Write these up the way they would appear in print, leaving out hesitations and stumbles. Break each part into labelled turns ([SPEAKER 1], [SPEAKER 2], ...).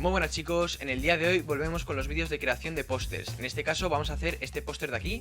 [SPEAKER 1] Muy buenas chicos, en el día de hoy volvemos con los vídeos de creación de pósters. En este caso vamos a hacer este póster de aquí,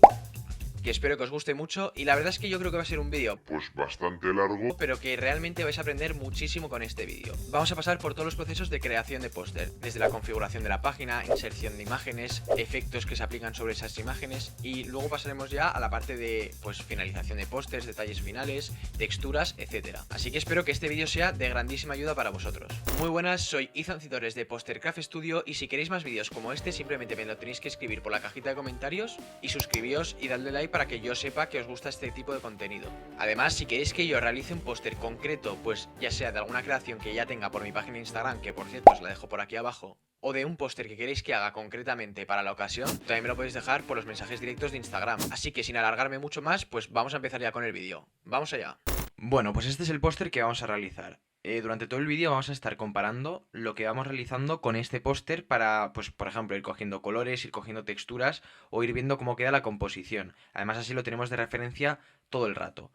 [SPEAKER 1] que espero que os guste mucho. Y la verdad es que yo creo que va a ser un vídeo
[SPEAKER 2] pues bastante largo,
[SPEAKER 1] pero que realmente vais a aprender muchísimo con este vídeo. Vamos a pasar por todos los procesos de creación de póster, desde la configuración de la página, inserción de imágenes, efectos que se aplican sobre esas imágenes, y luego pasaremos ya a la parte de finalización de pósters, detalles finales, texturas, etcétera. Así que espero que este vídeo sea de grandísima ayuda para vosotros. Muy buenas, soy Ethan Citores de Postercraft Studio, y si queréis más vídeos como este simplemente me lo tenéis que escribir por la cajita de comentarios y suscribíos y dadle like para que yo sepa que os gusta este tipo de contenido. Además, si queréis que yo realice un póster concreto, pues ya sea de alguna creación que ya tenga por mi página de Instagram, que por cierto os la dejo por aquí abajo, o de un póster que queréis que haga concretamente para la ocasión, también me lo podéis dejar por los mensajes directos de Instagram. Así que sin alargarme mucho más, pues vamos a empezar ya con el vídeo. ¡Vamos allá! Bueno, pues este es el póster que vamos a realizar. Durante todo el vídeo vamos a estar comparando lo que vamos realizando con este póster para, pues por ejemplo, ir cogiendo colores, ir cogiendo texturas o ir viendo cómo queda la composición. Además así lo tenemos de referencia todo el rato.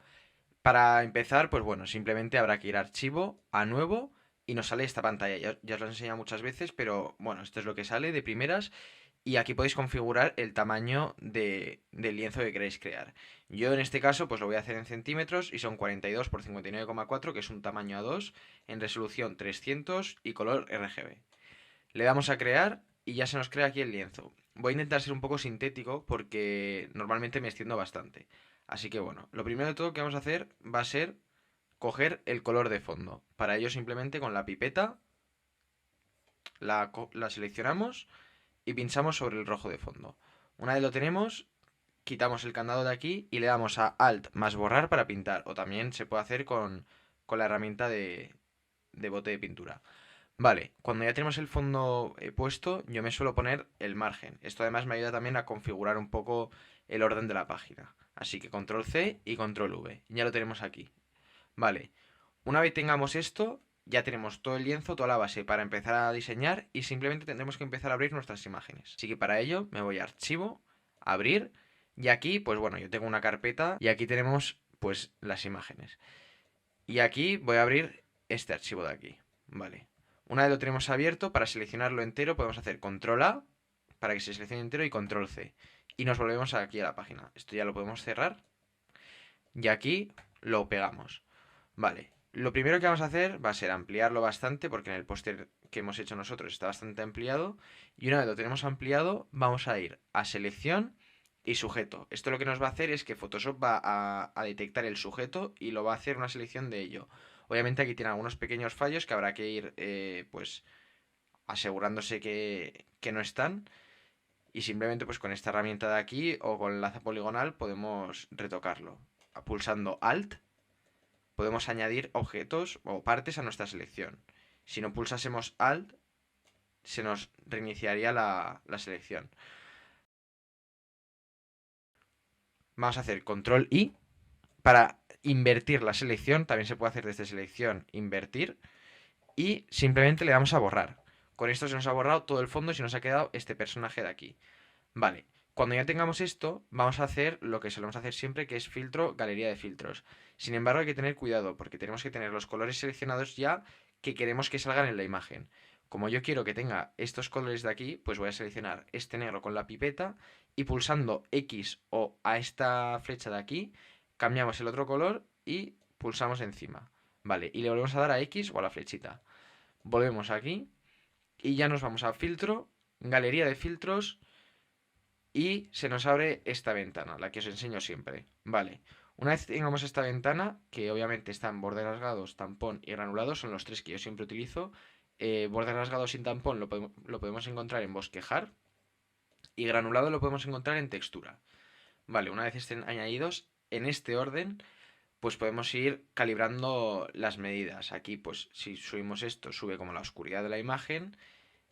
[SPEAKER 1] Para empezar, pues bueno, simplemente habrá que ir a archivo, a nuevo, y nos sale esta pantalla. Ya os lo he enseñado muchas veces, pero bueno, esto es lo que sale de primeras. Y aquí podéis configurar el tamaño del lienzo que queréis crear. Yo en este caso pues lo voy a hacer en centímetros y son 42 por 59,4, que es un tamaño A2, en resolución 300 y color RGB. Le damos a crear y ya se nos crea aquí el lienzo. Voy a intentar ser un poco sintético porque normalmente me extiendo bastante. Así que bueno, lo primero de todo que vamos a hacer va a ser coger el color de fondo. Para ello simplemente con la pipeta la seleccionamos y pinchamos sobre el rojo de fondo. Una vez lo tenemos, quitamos el candado de aquí y le damos a Alt más borrar para pintar. O también se puede hacer con la herramienta de bote de pintura. Vale, cuando ya tenemos el fondo puesto, yo me suelo poner el margen. Esto además me ayuda también a configurar un poco el orden de la página. Así que control C y control V. Ya lo tenemos aquí. Vale, una vez tengamos esto, ya tenemos todo el lienzo, toda la base para empezar a diseñar, y simplemente tendremos que empezar a abrir nuestras imágenes. Así que para ello me voy a archivo, abrir, y aquí, pues bueno, yo tengo una carpeta y aquí tenemos pues las imágenes. Y aquí voy a abrir este archivo de aquí. Vale. Una vez lo tenemos abierto, para seleccionarlo entero podemos hacer control A para que se seleccione entero y control C. Y nos volvemos aquí a la página. Esto ya lo podemos cerrar. Y aquí lo pegamos. Vale. Lo primero que vamos a hacer va a ser ampliarlo bastante, porque en el póster que hemos hecho nosotros está bastante ampliado. Y una vez lo tenemos ampliado, vamos a ir a selección y sujeto. Esto lo que nos va a hacer es que Photoshop va a detectar el sujeto y lo va a hacer una selección de ello. Obviamente aquí tiene algunos pequeños fallos que habrá que ir pues asegurándose que no están. Y simplemente pues con esta herramienta de aquí o con el lazo poligonal podemos retocarlo. Pulsando Alt podemos añadir objetos o partes a nuestra selección. Si no pulsásemos Alt, se nos reiniciaría la selección. Vamos a hacer Control I para invertir la selección. También se puede hacer desde selección, invertir. Y simplemente le damos a borrar. Con esto se nos ha borrado todo el fondo y se nos ha quedado este personaje de aquí. Vale, cuando ya tengamos esto, vamos a hacer lo que solemos hacer siempre, que es filtro, galería de filtros. Sin embargo, hay que tener cuidado porque tenemos que tener los colores seleccionados ya que queremos que salgan en la imagen. Como yo quiero que tenga estos colores de aquí, pues voy a seleccionar este negro con la pipeta y pulsando X o a esta flecha de aquí, cambiamos el otro color y pulsamos encima. Vale, y le volvemos a dar a X o a la flechita. Volvemos aquí y ya nos vamos a filtro, galería de filtros, y se nos abre esta ventana, la que os enseño siempre. Vale, una vez tengamos esta ventana, que obviamente están bordes rasgados, tampón y granulado, son los tres que yo siempre utilizo. Bordes rasgados sin tampón lo podemos encontrar en bosquejar, y granulado lo podemos encontrar en textura. Vale, una vez estén añadidos en este orden, pues podemos ir calibrando las medidas. Aquí, pues si subimos esto, sube como la oscuridad de la imagen.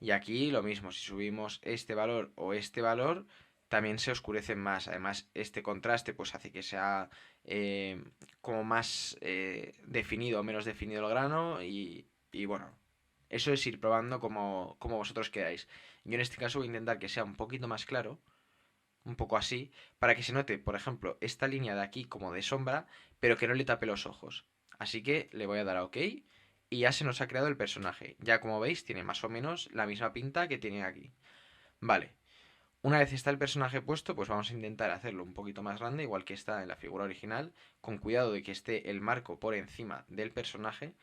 [SPEAKER 1] Y aquí lo mismo, si subimos este valor o este valor, también se oscurecen más. Además, este contraste pues hace que sea como más definido o menos definido el grano. Y bueno, eso es ir probando como vosotros queráis. Yo en este caso voy a intentar que sea un poquito más claro, un poco así, para que se note, por ejemplo, esta línea de aquí como de sombra, pero que no le tape los ojos. Así que le voy a dar a OK y ya se nos ha creado el personaje. Ya como veis tiene más o menos la misma pinta que tiene aquí. Vale, una vez está el personaje puesto, pues vamos a intentar hacerlo un poquito más grande, igual que está en la figura original, con cuidado de que esté el marco por encima del personaje.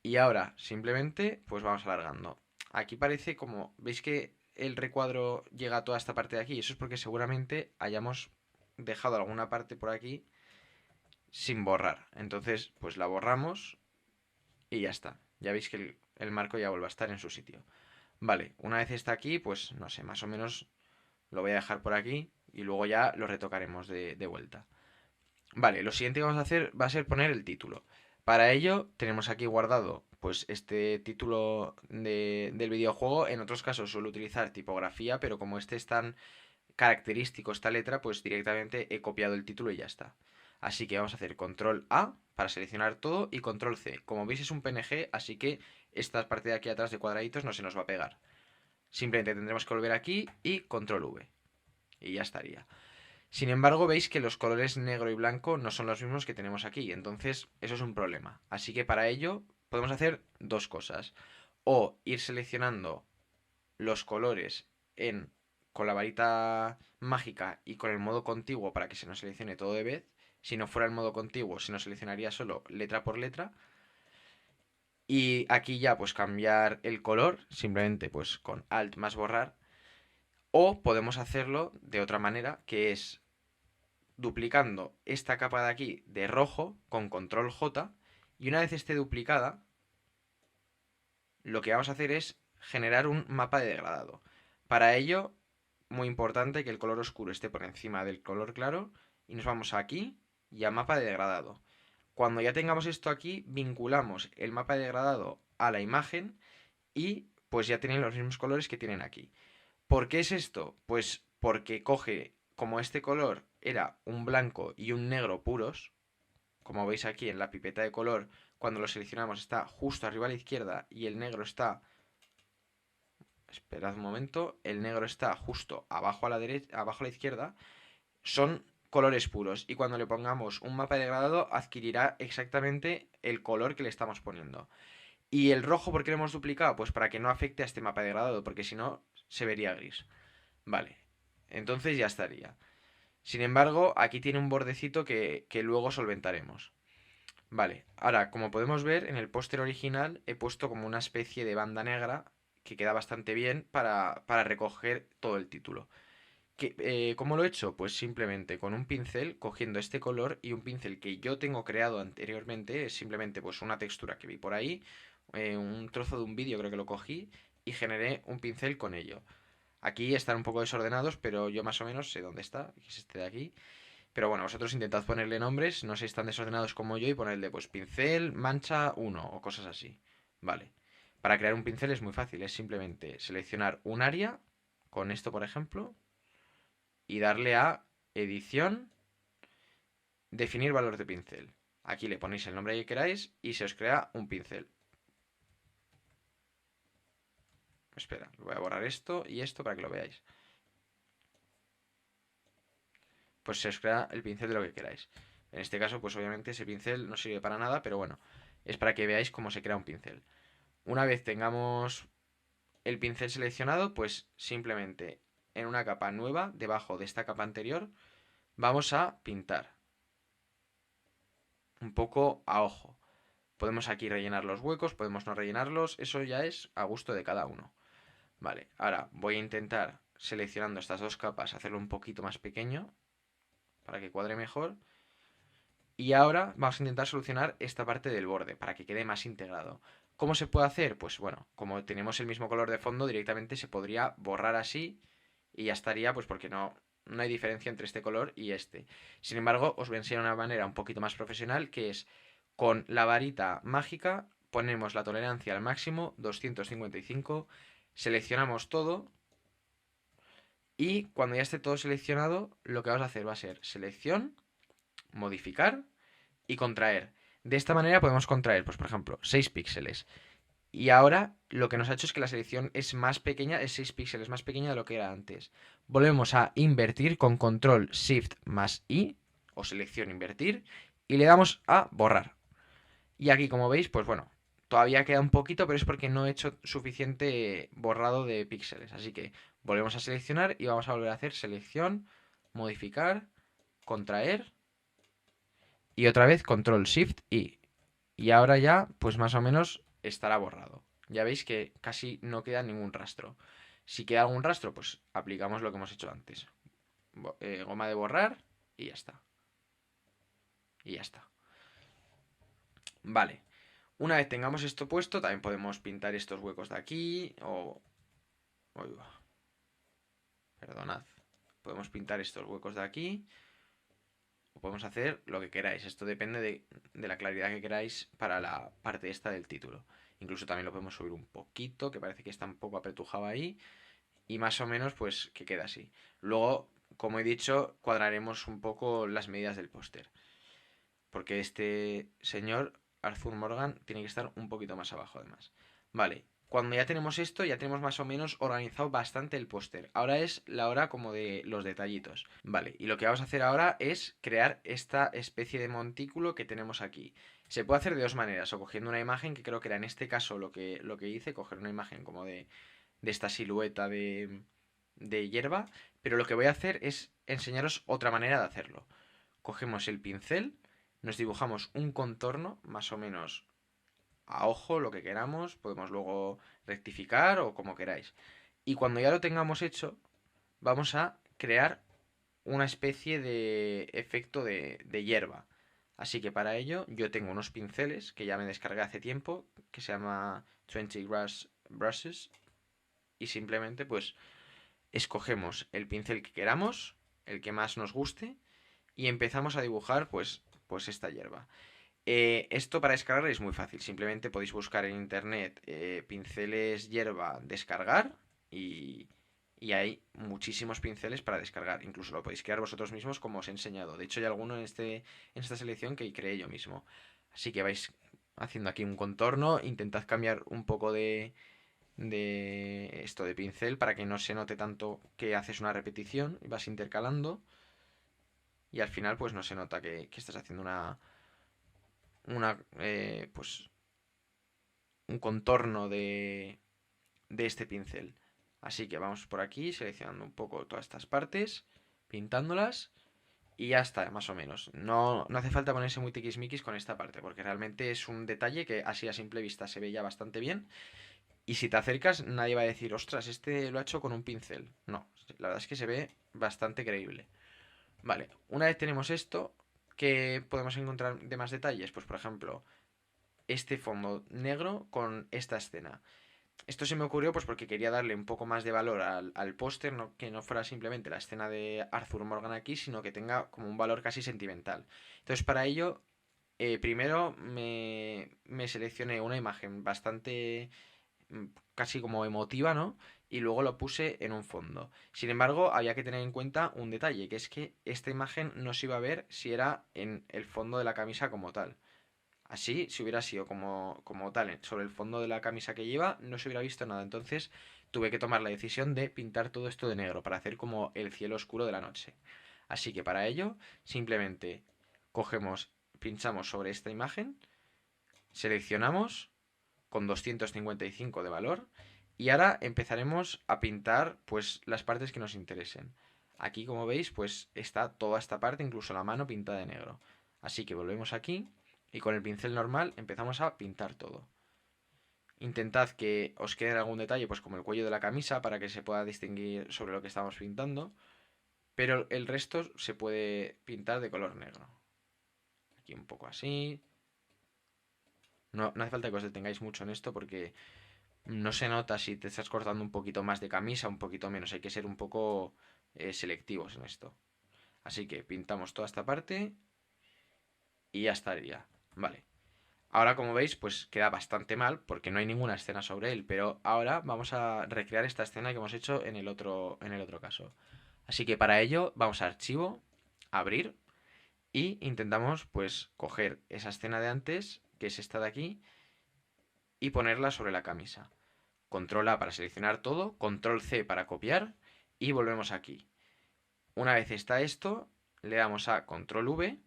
[SPEAKER 1] Y ahora simplemente pues vamos alargando. Aquí parece como, ¿veis que el recuadro llega a toda esta parte de aquí? Eso es porque seguramente hayamos dejado alguna parte por aquí sin borrar. Entonces pues la borramos y ya está. Ya veis que el marco ya vuelve a estar en su sitio. Vale, una vez está aquí, pues no sé, más o menos lo voy a dejar por aquí y luego ya lo retocaremos de vuelta. Vale, lo siguiente que vamos a hacer va a ser poner el título. Para ello tenemos aquí guardado pues este título del videojuego. En otros casos suelo utilizar tipografía, pero como este es tan característico esta letra, pues directamente he copiado el título y ya está. Así que vamos a hacer control A para seleccionar todo y control C. Como veis es un PNG, así que esta parte de aquí atrás de cuadraditos no se nos va a pegar. Simplemente tendremos que volver aquí y control V. Y ya estaría. Sin embargo, veis que los colores negro y blanco no son los mismos que tenemos aquí, entonces eso es un problema. Así que para ello podemos hacer dos cosas. O ir seleccionando los colores con la varita mágica y con el modo contiguo para que se nos seleccione todo de vez. Si no fuera el modo contiguo, se nos seleccionaría solo letra por letra. Y aquí ya pues cambiar el color, simplemente pues con Alt más borrar. O podemos hacerlo de otra manera, que es duplicando esta capa de aquí de rojo con control J, y una vez esté duplicada, lo que vamos a hacer es generar un mapa de degradado. Para ello, muy importante que el color oscuro esté por encima del color claro, y nos vamos aquí y a mapa de degradado. Cuando ya tengamos esto aquí, vinculamos el mapa de degradado a la imagen y pues ya tienen los mismos colores que tienen aquí. ¿Por qué es esto? Pues porque coge, como este color era un blanco y un negro puros, como veis aquí en la pipeta de color, cuando lo seleccionamos está justo arriba a la izquierda y el negro está... Esperad un momento, el negro está justo abajo a la derecha, abajo a la izquierda, son colores puros y cuando le pongamos un mapa degradado adquirirá exactamente el color que le estamos poniendo. ¿Y el rojo por qué lo hemos duplicado? Pues para que no afecte a este mapa degradado, porque si no se vería gris. Vale, entonces ya estaría. Sin embargo, aquí tiene un bordecito que luego solventaremos. Vale, ahora, como podemos ver, en el póster original he puesto como una especie de banda negra que queda bastante bien para recoger todo el título. ¿Cómo lo he hecho? Pues simplemente con un pincel, cogiendo este color y un pincel que yo tengo creado anteriormente, es simplemente pues una textura que vi por ahí, un trozo de un vídeo creo que lo cogí y generé un pincel con ello. Aquí están un poco desordenados, pero yo más o menos sé dónde está, que es este de aquí. Pero bueno, vosotros intentad ponerle nombres, no seáis tan desordenados como yo y ponerle pues pincel, mancha 1 o cosas así. Vale. Para crear un pincel es muy fácil, es simplemente seleccionar un área, con esto por ejemplo, y darle a edición, definir valor de pincel. Aquí le ponéis el nombre que queráis y se os crea un pincel. Espera, voy a borrar esto y esto para que lo veáis. Pues se os crea el pincel de lo que queráis. En este caso, pues obviamente ese pincel no sirve para nada, pero bueno, es para que veáis cómo se crea un pincel. Una vez tengamos el pincel seleccionado, pues simplemente en una capa nueva, debajo de esta capa anterior, vamos a pintar. Un poco a ojo. Podemos aquí rellenar los huecos, podemos no rellenarlos, eso ya es a gusto de cada uno. Vale, ahora voy a intentar, seleccionando estas dos capas, hacerlo un poquito más pequeño, para que cuadre mejor. Y ahora vamos a intentar solucionar esta parte del borde, para que quede más integrado. ¿Cómo se puede hacer? Pues bueno, como tenemos el mismo color de fondo, directamente se podría borrar así y ya estaría, pues porque no hay diferencia entre este color y este. Sin embargo, os voy a enseñar una manera un poquito más profesional, que es con la varita mágica, ponemos la tolerancia al máximo, 255, seleccionamos todo y cuando ya esté todo seleccionado, lo que vamos a hacer va a ser selección, modificar y contraer. De esta manera podemos contraer, pues por ejemplo, 6 píxeles. Y ahora lo que nos ha hecho es que la selección es más pequeña, es 6 píxeles más pequeña de lo que era antes. Volvemos a invertir con control shift más I, o selección invertir, y le damos a borrar. Y aquí como veis, pues bueno, Todavía queda un poquito, pero es porque no he hecho suficiente borrado de píxeles. Así que volvemos a seleccionar y vamos a volver a hacer selección, modificar, contraer y otra vez control shift y. Y ahora ya, pues más o menos estará borrado. Ya veis que casi no queda ningún rastro. Si queda algún rastro, pues aplicamos lo que hemos hecho antes. Goma de borrar y ya está. Y ya está. Vale. Una vez tengamos esto puesto, también podemos pintar estos huecos de aquí o... Uy, perdonad. Podemos pintar estos huecos de aquí o podemos hacer lo que queráis. Esto depende de la claridad que queráis para la parte esta del título. Incluso también lo podemos subir un poquito, que parece que está un poco apretujado ahí. Y más o menos pues que queda así. Luego, como he dicho, cuadraremos un poco las medidas del póster. Porque este señor, Arthur Morgan, tiene que estar un poquito más abajo además. Vale, cuando ya tenemos esto, ya tenemos más o menos organizado bastante el póster. Ahora es la hora como de los detallitos. Vale, y lo que vamos a hacer ahora es crear esta especie de montículo que tenemos aquí. Se puede hacer de dos maneras, o cogiendo una imagen, que creo que era en este caso lo que hice, coger una imagen como de esta silueta de hierba, pero lo que voy a hacer es enseñaros otra manera de hacerlo. Cogemos el pincel, nos dibujamos un contorno, más o menos a ojo, lo que queramos, podemos luego rectificar o como queráis. Y cuando ya lo tengamos hecho, vamos a crear una especie de efecto de hierba. Así que para ello yo tengo unos pinceles que ya me descargué hace tiempo, que se llama 20 Grass Brushes, y simplemente pues escogemos el pincel que queramos, el que más nos guste, y empezamos a dibujar pues esta hierba. Esto para descargar es muy fácil, simplemente podéis buscar en internet pinceles hierba descargar y hay muchísimos pinceles para descargar, incluso lo podéis crear vosotros mismos como os he enseñado. De hecho hay alguno en esta selección que creé yo mismo. Así que vais haciendo aquí un contorno, intentad cambiar un poco de esto de pincel para que no se note tanto que haces una repetición y vas intercalando y al final pues no se nota que estás haciendo pues un contorno de este pincel. Así que vamos por aquí seleccionando un poco todas estas partes, pintándolas y ya está, más o menos. No hace falta ponerse muy tiquismiquis con esta parte porque realmente es un detalle que así a simple vista se ve ya bastante bien. Y si te acercas, nadie va a decir, ostras, este lo ha hecho con un pincel. No, la verdad es que se ve bastante creíble. Vale, una vez tenemos esto, ¿qué podemos encontrar de más detalles? Pues por ejemplo, este fondo negro con esta escena. Esto se me ocurrió pues porque quería darle un poco más de valor al póster, que no fuera simplemente la escena de Arthur Morgan aquí, sino que tenga como un valor casi sentimental. Entonces para ello, primero me seleccioné una imagen bastante casi como emotiva, ¿no? Y luego lo puse en un fondo. Sin embargo, había que tener en cuenta un detalle, que es que esta imagen no se iba a ver si era en el fondo de la camisa como tal. Así, si hubiera sido como tal, sobre el fondo de la camisa que lleva, no se hubiera visto nada. Entonces, tuve que tomar la decisión de pintar todo esto de negro para hacer como el cielo oscuro de la noche. Así que para ello, simplemente cogemos, pinchamos sobre esta imagen, seleccionamos con 255 de valor y ahora empezaremos a pintar pues las partes que nos interesen. Aquí como veis pues está toda esta parte, incluso la mano pintada de negro. Así que volvemos aquí y con el pincel normal empezamos a pintar todo. Intentad que os quede algún detalle pues como el cuello de la camisa para que se pueda distinguir sobre lo que estamos pintando, pero el resto se puede pintar de color negro. Aquí un poco así. No hace falta que os detengáis mucho en esto porque no se nota si te estás cortando un poquito más de camisa, un poquito menos. Hay que ser un poco selectivos en esto. Así que pintamos toda esta parte y ya estaría. Vale. Ahora, como veis, pues queda bastante mal porque no hay ninguna escena sobre él. Pero ahora vamos a recrear esta escena que hemos hecho en el otro caso. Así que para ello vamos a archivo, abrir y intentamos pues coger esa escena de antes, que es esta de aquí, y ponerla sobre la camisa. Control A para seleccionar todo, Control C para copiar y volvemos aquí. Una vez está esto, le damos a Control V,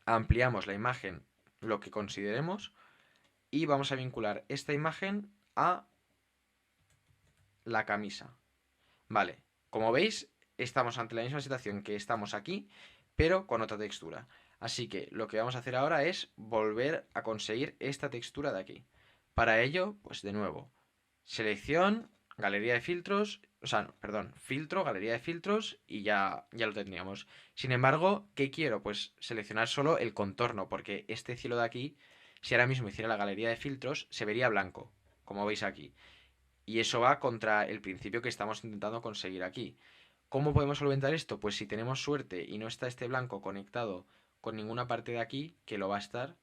[SPEAKER 1] ampliamos la imagen lo que consideremos y vamos a vincular esta imagen a la camisa. Vale, como veis, estamos ante la misma situación que estamos aquí, pero con otra textura. Así que lo que vamos a hacer ahora es volver a conseguir esta textura de aquí. Para ello, pues de nuevo, selección, galería de filtros, o sea, perdón, filtro, galería de filtros y ya lo tendríamos. Sin embargo, ¿qué quiero? Pues seleccionar solo el contorno, porque este cielo de aquí, si ahora mismo hiciera la galería de filtros, se vería blanco, como veis aquí. Y eso va contra el principio que estamos intentando conseguir aquí. ¿Cómo podemos solventar esto? Pues si tenemos suerte y no está este blanco conectado con ninguna parte de aquí, que lo va a estar,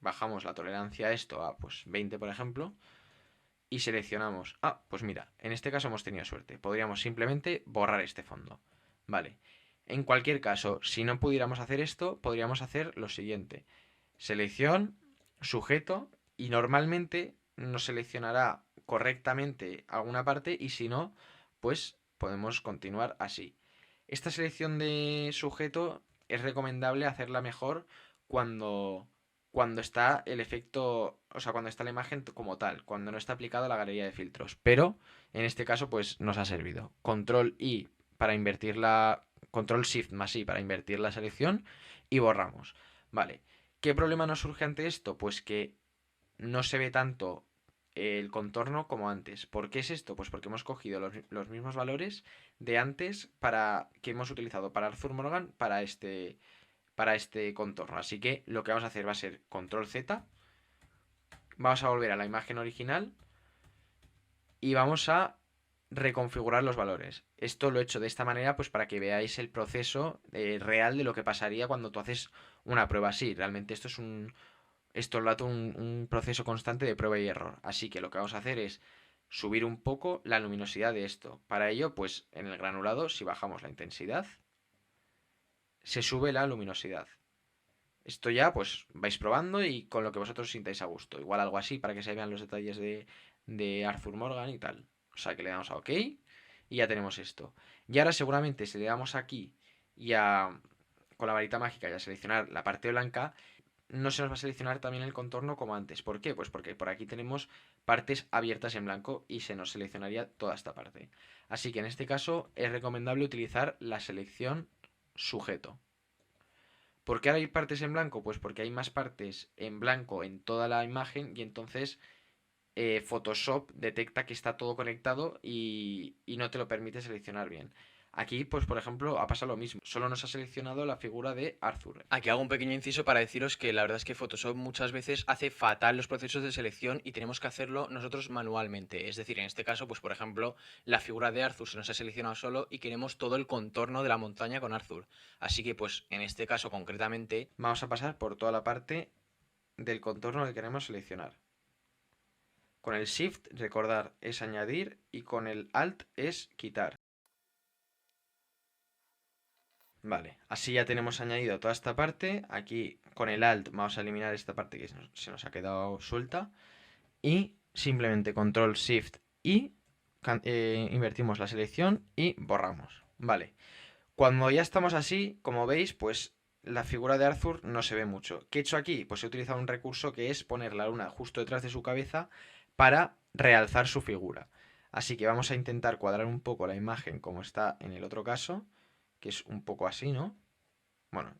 [SPEAKER 1] bajamos la tolerancia a esto a pues 20 por ejemplo, y seleccionamos. Ah, pues mira, en este caso hemos tenido suerte. Podríamos simplemente borrar este fondo. Vale. En cualquier caso, si no pudiéramos hacer esto, podríamos hacer lo siguiente. Selección, sujeto, y normalmente nos seleccionará correctamente alguna parte y si no, pues podemos continuar así. Esta selección de sujeto es recomendable hacerla mejor cuando está el efecto, o sea, cuando está la imagen como tal, cuando no está aplicada la galería de filtros. Pero en este caso, pues nos ha servido. Control I para invertir la. Control Shift más I para invertir la selección y borramos. Vale. ¿Qué problema nos surge ante esto? Pues que no se ve tanto el contorno como antes. ¿Por qué es esto? Pues porque hemos cogido los mismos valores de antes que hemos utilizado para Arthur Morgan para este contorno. Así que lo que vamos a hacer va a ser control Z. Vamos a volver a la imagen original y vamos a reconfigurar los valores. Esto lo he hecho de esta manera pues para que veáis el proceso real de lo que pasaría cuando tú haces una prueba así. Realmente esto es un proceso constante de prueba y error. Así que lo que vamos a hacer es subir un poco la luminosidad de esto. Para ello, pues en el granulado, si bajamos la intensidad, se sube la luminosidad. Esto ya, pues vais probando y con lo que vosotros sintáis a gusto. Igual algo así para que se vean los detalles de Arthur Morgan y tal. O sea que le damos a OK y ya tenemos esto. Y ahora seguramente si le damos aquí y con la varita mágica y a seleccionar la parte blanca, no se nos va a seleccionar también el contorno como antes. ¿Por qué? Pues porque por aquí tenemos partes abiertas en blanco y se nos seleccionaría toda esta parte. Así que en este caso es recomendable utilizar la selección sujeto. ¿Por qué ahora hay partes en blanco? Pues porque hay más partes en blanco en toda la imagen y entonces Photoshop detecta que está todo conectado y no te lo permite seleccionar bien. Aquí, pues por ejemplo, ha pasado lo mismo. Solo nos ha seleccionado la figura de Arthur. Aquí hago un pequeño inciso para deciros que la verdad es que Photoshop muchas veces hace fatal los procesos de selección y tenemos que hacerlo nosotros manualmente. Es decir, en este caso, pues por ejemplo, la figura de Arthur se nos ha seleccionado solo y queremos todo el contorno de la montaña con Arthur. Así que, pues en este caso concretamente, vamos a pasar por toda la parte del contorno que queremos seleccionar. Con el Shift, recordar, es añadir y con el Alt es quitar. Vale, así ya tenemos añadido toda esta parte. Aquí con el Alt vamos a eliminar esta parte que se nos ha quedado suelta. Y simplemente Control Shift y invertimos la selección y borramos. Vale, cuando ya estamos así, como veis, pues la figura de Arthur no se ve mucho. ¿Qué he hecho aquí? Pues he utilizado un recurso que es poner la luna justo detrás de su cabeza para realzar su figura. Así que vamos a intentar cuadrar un poco la imagen como está en el otro caso, que es un poco así, ¿no? Bueno,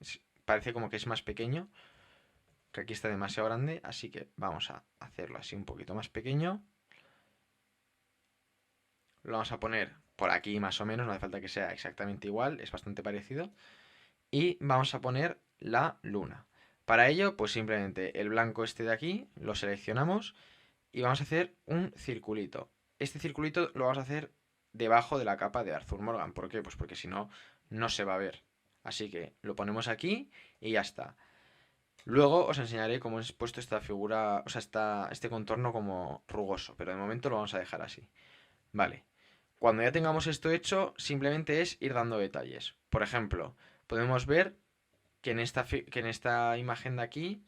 [SPEAKER 1] parece como que es más pequeño, que aquí está demasiado grande, así que vamos a hacerlo así un poquito más pequeño. Lo vamos a poner por aquí más o menos, no hace falta que sea exactamente igual, es bastante parecido. Y vamos a poner la luna. Para ello, pues simplemente el blanco este de aquí lo seleccionamos y vamos a hacer un circulito. Este circulito lo vamos a hacer debajo de la capa de Arthur Morgan. ¿Por qué? Pues porque si no, no se va a ver. Así que lo ponemos aquí y ya está. Luego os enseñaré cómo he puesto esta figura, o sea, este contorno como rugoso, pero de momento lo vamos a dejar así. Vale. Cuando ya tengamos esto hecho, simplemente es ir dando detalles. Por ejemplo, podemos ver que en esta imagen de aquí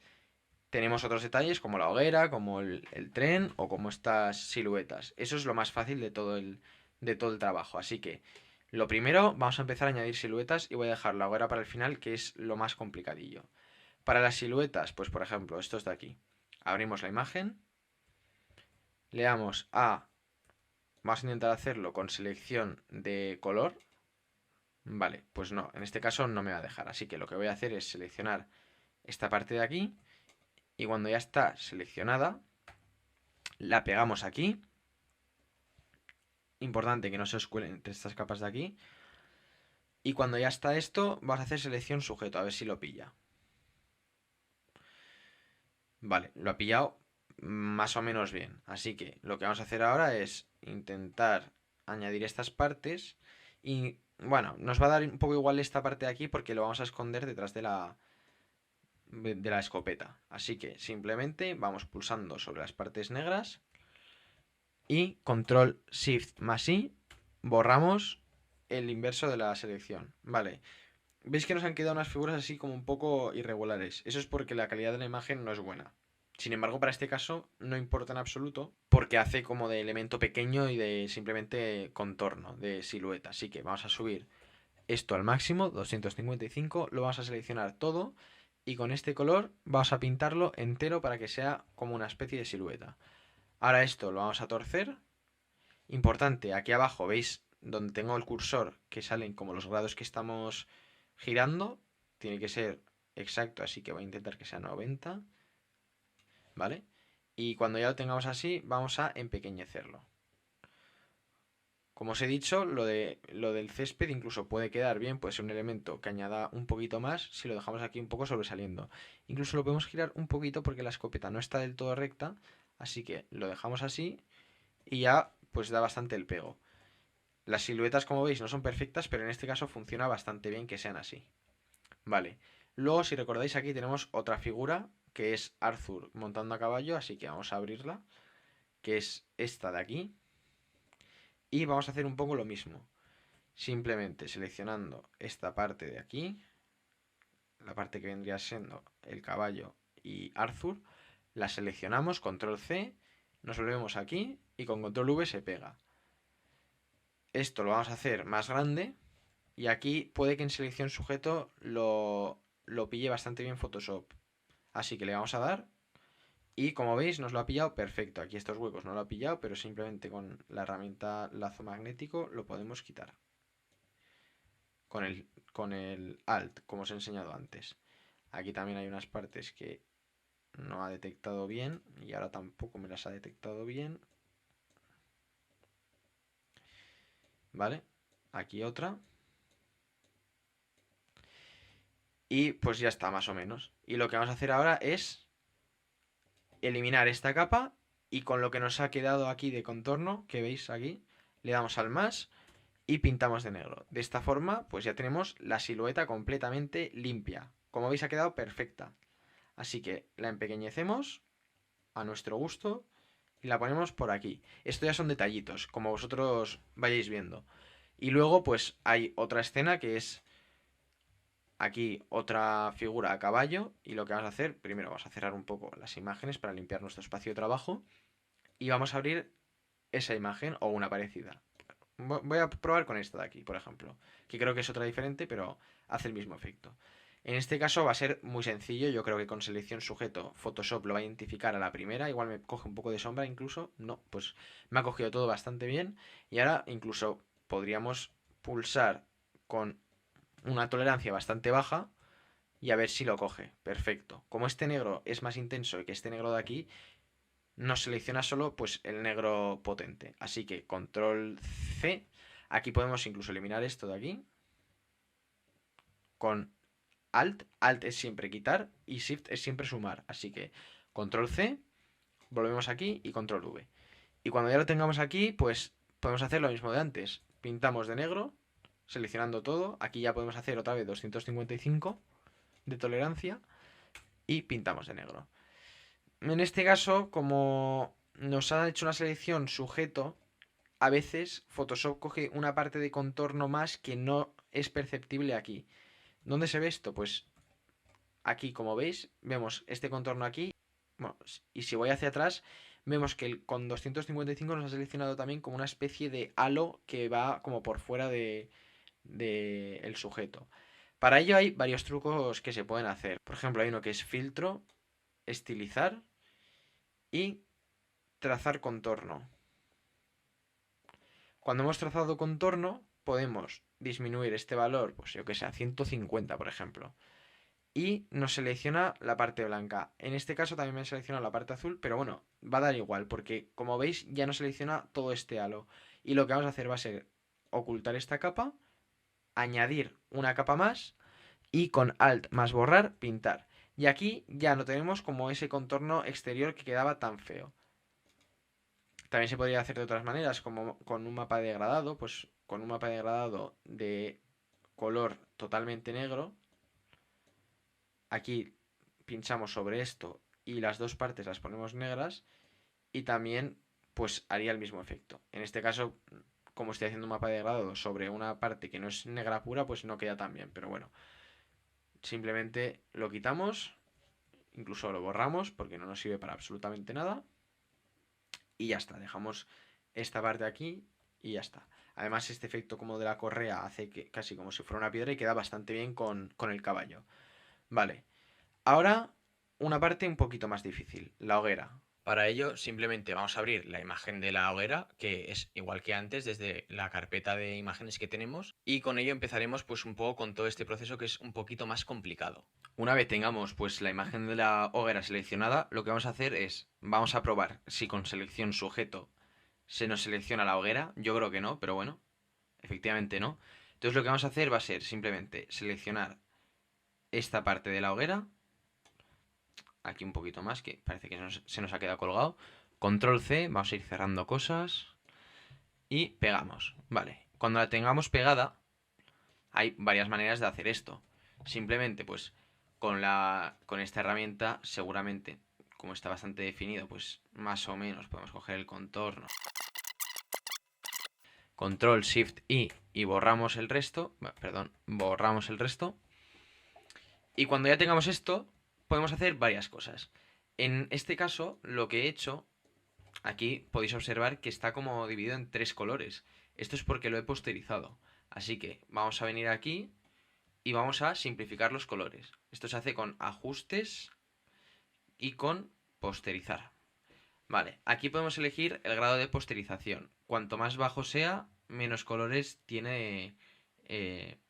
[SPEAKER 1] tenemos otros detalles como la hoguera, como el tren o como estas siluetas. Eso es lo más fácil de todo el trabajo. Así que lo primero vamos a empezar a añadir siluetas y voy a dejar la hoguera para el final, que es lo más complicadillo. Para las siluetas, pues por ejemplo, estos de aquí. Abrimos la imagen, le damos a... Vamos a intentar hacerlo con selección de color. Vale, pues no, en este caso no me va a dejar. Así que lo que voy a hacer es seleccionar esta parte de aquí. Y cuando ya está seleccionada, la pegamos aquí. Importante que no se os cuelen entre estas capas de aquí. Y cuando ya está esto, vamos a hacer selección sujeto, a ver si lo pilla. Vale, lo ha pillado más o menos bien. Así que lo que vamos a hacer ahora es intentar añadir estas partes. Y bueno, nos va a dar un poco igual esta parte de aquí porque lo vamos a esconder detrás de la escopeta. Así que simplemente vamos pulsando sobre las partes negras y control shift más i borramos el inverso de la selección. Vale. Veis que nos han quedado unas figuras así como un poco irregulares. Eso es porque la calidad de la imagen no es buena. Sin embargo, para este caso no importa en absoluto porque hace como de elemento pequeño y de simplemente contorno, de silueta. Así que vamos a subir esto al máximo, 255, lo vamos a seleccionar todo y con este color vamos a pintarlo entero para que sea como una especie de silueta. Ahora esto lo vamos a torcer. Importante, aquí abajo veis donde tengo el cursor que salen como los grados que estamos girando. Tiene que ser exacto, así que voy a intentar que sea 90. ¿Vale? Y cuando ya lo tengamos así, vamos a empequeñecerlo. Como os he dicho, lo del césped incluso puede quedar bien, puede ser un elemento que añada un poquito más si lo dejamos aquí un poco sobresaliendo. Incluso lo podemos girar un poquito porque la escopeta no está del todo recta, así que lo dejamos así y ya pues da bastante el pego. Las siluetas, como veis, no son perfectas, pero en este caso funciona bastante bien que sean así. Vale. Luego, si recordáis, aquí tenemos otra figura que es Arthur montando a caballo, así que vamos a abrirla, que es esta de aquí. Y vamos a hacer un poco lo mismo. Simplemente seleccionando esta parte de aquí, la parte que vendría siendo el caballo y Arthur, la seleccionamos, control C, nos volvemos aquí y con control V se pega. Esto lo vamos a hacer más grande y aquí puede que en selección sujeto lo pille bastante bien Photoshop. Así que le vamos a dar y como veis nos lo ha pillado perfecto. Aquí estos huecos no lo ha pillado, pero simplemente con la herramienta lazo magnético lo podemos quitar. Con el Alt, como os he enseñado antes. Aquí también hay unas partes que no ha detectado bien y ahora tampoco me las ha detectado bien. ¿Vale? Aquí otra. Y pues ya está, más o menos. Y lo que vamos a hacer ahora es eliminar esta capa y con lo que nos ha quedado aquí de contorno, que veis aquí, le damos al más y pintamos de negro. De esta forma, pues ya tenemos la silueta completamente limpia. Como veis, ha quedado perfecta. Así que la empequeñecemos a nuestro gusto y la ponemos por aquí. Esto ya son detallitos, como vosotros vayáis viendo. Y luego, pues hay otra escena que es aquí otra figura a caballo. Y lo que vamos a hacer, primero vamos a cerrar un poco las imágenes para limpiar nuestro espacio de trabajo. Y vamos a abrir esa imagen o una parecida. Voy a probar con esta de aquí, por ejemplo, que creo que es otra diferente, pero hace el mismo efecto. En este caso va a ser muy sencillo, yo creo que con selección sujeto Photoshop lo va a identificar a la primera, igual me coge un poco de sombra incluso, no, pues me ha cogido todo bastante bien y ahora incluso podríamos pulsar con una tolerancia bastante baja y a ver si lo coge, perfecto. Como este negro es más intenso que este negro de aquí, nos selecciona solo pues el negro potente. Así que control C. Aquí podemos incluso eliminar esto de aquí. Con Alt. Alt es siempre quitar y Shift es siempre sumar. Así que control C. Volvemos aquí y control V. Y cuando ya lo tengamos aquí, pues podemos hacer lo mismo de antes. Pintamos de negro, seleccionando todo. Aquí ya podemos hacer otra vez 255 de tolerancia y pintamos de negro. En este caso, como nos ha hecho una selección sujeto, a veces Photoshop coge una parte de contorno más que no es perceptible aquí. ¿Dónde se ve esto? Pues aquí, como veis, vemos este contorno aquí. Bueno, y si voy hacia atrás, vemos que con 255 nos ha seleccionado también como una especie de halo que va como por fuera de el sujeto. Para ello hay varios trucos que se pueden hacer. Por ejemplo, hay uno que es filtro, estilizar y trazar contorno. Cuando hemos trazado contorno, podemos disminuir este valor, pues yo que sé, a 150, por ejemplo. Y nos selecciona la parte blanca. En este caso también me selecciona la parte azul, pero bueno, va a dar igual, porque como veis ya nos selecciona todo este halo. Y lo que vamos a hacer va a ser ocultar esta capa, añadir una capa más y con Alt más borrar, pintar. Y aquí ya no tenemos como ese contorno exterior que quedaba tan feo. También se podría hacer de otras maneras, como con un mapa degradado, pues con un mapa degradado de color totalmente negro. Aquí pinchamos sobre esto y las dos partes las ponemos negras y también pues haría el mismo efecto. En este caso, como estoy haciendo un mapa degradado sobre una parte que no es negra pura, pues no queda tan bien, pero bueno, simplemente lo quitamos, incluso lo borramos porque no nos sirve para absolutamente nada y ya está, dejamos esta parte aquí y ya está. Además, este efecto como de la correa hace que casi como si fuera una piedra y queda bastante bien con el caballo. Vale, ahora una parte un poquito más difícil, la hoguera. Para ello, simplemente vamos a abrir la imagen de la hoguera, que es igual que antes, desde la carpeta de imágenes que tenemos, y con ello empezaremos pues un poco con todo este proceso que es un poquito más complicado. Una vez tengamos pues la imagen de la hoguera seleccionada, lo que vamos a hacer es, vamos a probar si con selección sujeto se nos selecciona la hoguera. Yo creo que no, pero bueno, efectivamente no. Entonces lo que vamos a hacer va a ser simplemente seleccionar esta parte de la hoguera, aquí un poquito más, que parece que se nos ha quedado colgado. Control C, vamos a ir cerrando cosas y pegamos. Vale, cuando la tengamos pegada, hay varias maneras de hacer esto. Simplemente, pues, con esta herramienta, seguramente, como está bastante definido, pues más o menos podemos coger el contorno. Control Shift I y borramos el resto. Perdón, borramos el resto. Y cuando ya tengamos esto, podemos hacer varias cosas. En este caso, lo que he hecho, aquí podéis observar que está como dividido en tres colores. Esto es porque lo he posterizado. Así que vamos a venir aquí y vamos a simplificar los colores. Esto se hace con ajustes y con posterizar. Vale, aquí podemos elegir el grado de posterización. Cuanto más bajo sea, menos colores tiene